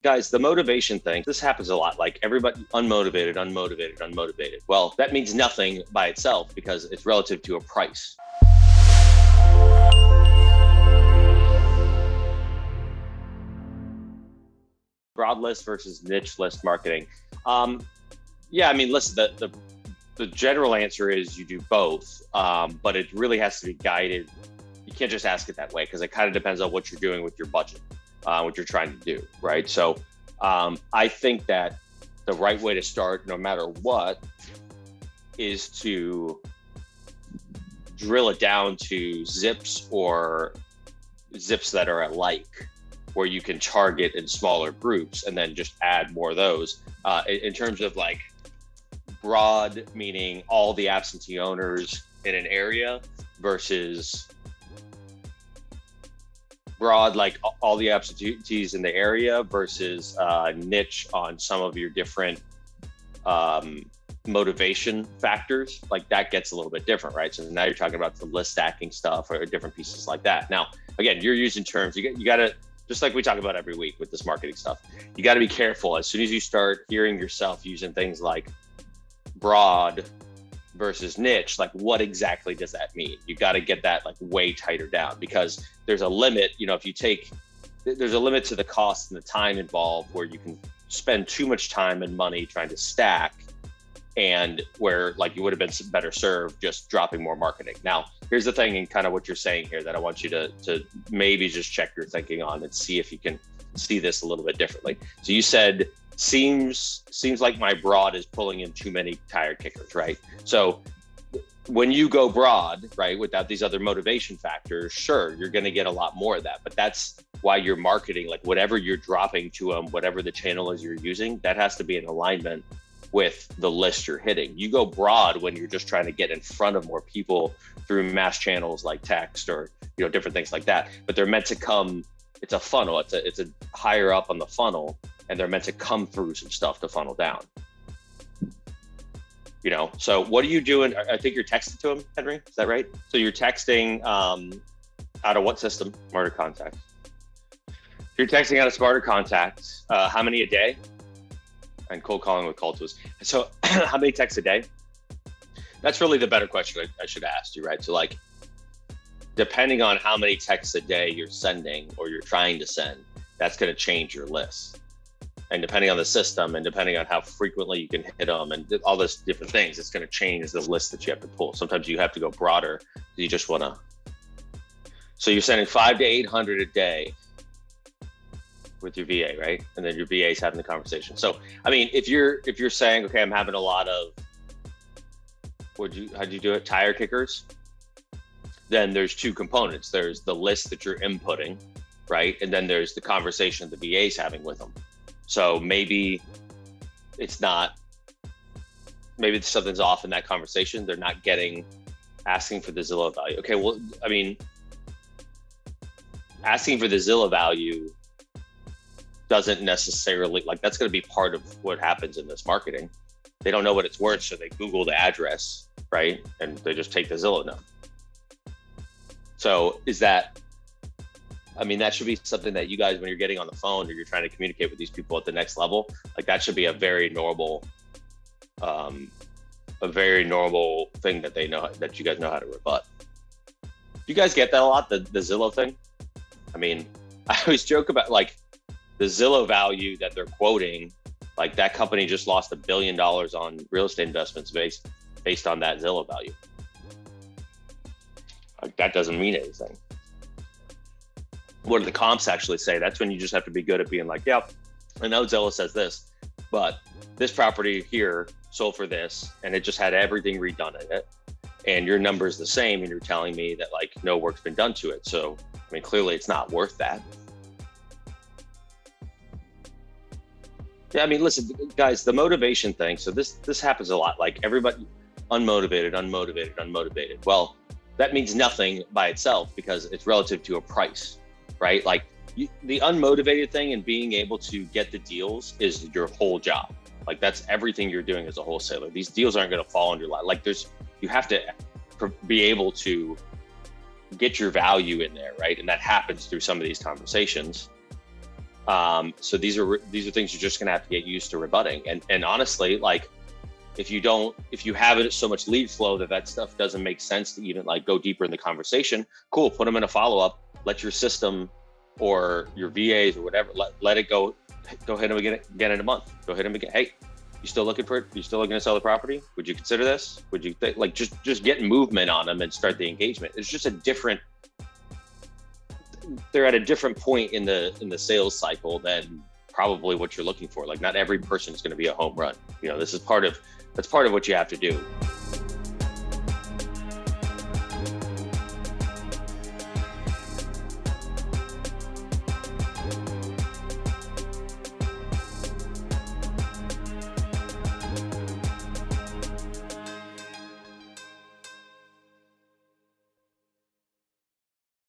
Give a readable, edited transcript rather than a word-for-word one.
Guys, the motivation thing, this happens a lot. Like everybody, unmotivated, unmotivated, unmotivated. Well, that means nothing by itself because it's relative to a price. Broad list versus niche list marketing. Yeah, I mean, listen, the general answer is you do both, but it really has to be guided. You can't just ask it that way because it kind of depends on what you're doing with your budget, what you're trying to do, right? So I think that the right way to start, no matter what, is to drill it down to zips or zips that are alike, where you can target in smaller groups and then just add more of those. In terms of like broad, meaning all the absentee owners in an area versus broad, like all the absentees in the area versus niche on some of your different motivation factors, like that gets a little bit different, right? So now you're talking about the list stacking stuff or different pieces like that. Now, again, you're using terms, you got to, just like we talk about every week with this marketing stuff, you got to be careful. As soon as you start hearing yourself using things like broad versus niche, like what exactly does that mean? You got to get that like way tighter down because there's a limit. You know, if you take, there's a limit to the cost and the time involved where you can spend too much time and money trying to stack, and where like you would have been better served just dropping more marketing. Now, here's the thing and kind of what you're saying here that I want you to maybe just check your thinking on and see if you can see this a little bit differently. So you said, seems like my broad is pulling in too many tire kickers, right? So when you go broad, right, without these other motivation factors, sure, you're going to get a lot more of that. But that's why you're marketing, like whatever you're dropping to them, whatever the channel is you're using, that has to be in alignment with the list you're hitting. You go broad when you're just trying to get in front of more people through mass channels like text or, you know, different things like that. But they're meant to come, it's a funnel, it's a higher up on the funnel, and they're meant to come through some stuff to funnel down. You know, so what are you doing? I think you're texting to him, Henry, is that right? So you're texting out of what system? Smarter Contacts. You're texting out of Smarter Contacts. How many a day? And cold calling with call tools. So how many texts a day? That's really the better question I should ask you, right? So like, depending on how many texts a day you're sending or you're trying to send, that's going to change your list. And depending on the system and depending on how frequently you can hit them and all those different things, it's going to change the list that you have to pull. Sometimes you have to go broader. You just want to. So you're sending 500 to 800 a day with your VA, right? And then your VA is having the conversation. So, I mean, if you're saying, okay, I'm having a lot of, how'd you do it? Tire kickers. Then there's two components. There's the list that you're inputting, right? And then there's the conversation the VA is having with them. So maybe something's off in that conversation. They're not asking for the Zillow value. Okay, well, I mean, asking for the Zillow value doesn't necessarily, like, that's going to be part of what happens in this marketing. They don't know what it's worth, so they Google the address, right? And they just take the Zillow number. So that should be something that you guys, when you're getting on the phone or you're trying to communicate with these people at the next level, like that should be a very normal thing that they know, that you guys know how to rebut. Do you guys get that a lot, the Zillow thing? I mean, I always joke about like the Zillow value that they're quoting, like that company just lost $1 billion on real estate investments based on that Zillow value. Like that doesn't mean anything. What do the comps actually say? That's when you just have to be good at being like, yep, I know Zillow says this, but this property here sold for this, and it just had everything redone in it, and your number is the same, and you're telling me that like no work's been done to it. So, I mean, clearly it's not worth that. Yeah, I mean, listen, guys, the motivation thing. So this happens a lot. Like everybody, unmotivated. Well, that means nothing by itself because it's relative to a price, right? Like the unmotivated thing and being able to get the deals is your whole job. Like that's everything you're doing as a wholesaler. These deals aren't going to fall under your like you have to be able to get your value in there, right? And that happens through some of these conversations. So these are things you're just gonna have to get used to rebutting. And honestly, like if you have it so much lead flow that stuff doesn't make sense to even like go deeper in the conversation, cool, put them in a follow-up, let your system or your VAs or whatever, let it go hit them again in a month. Go hit them again. Hey, you still looking for it? You still looking to sell the property? Would you consider this? Would you like just get movement on them and start the engagement? It's just they're at a different point in the sales cycle than probably what you're looking for. Like not every person is going to be a home run. That's part of what you have to do.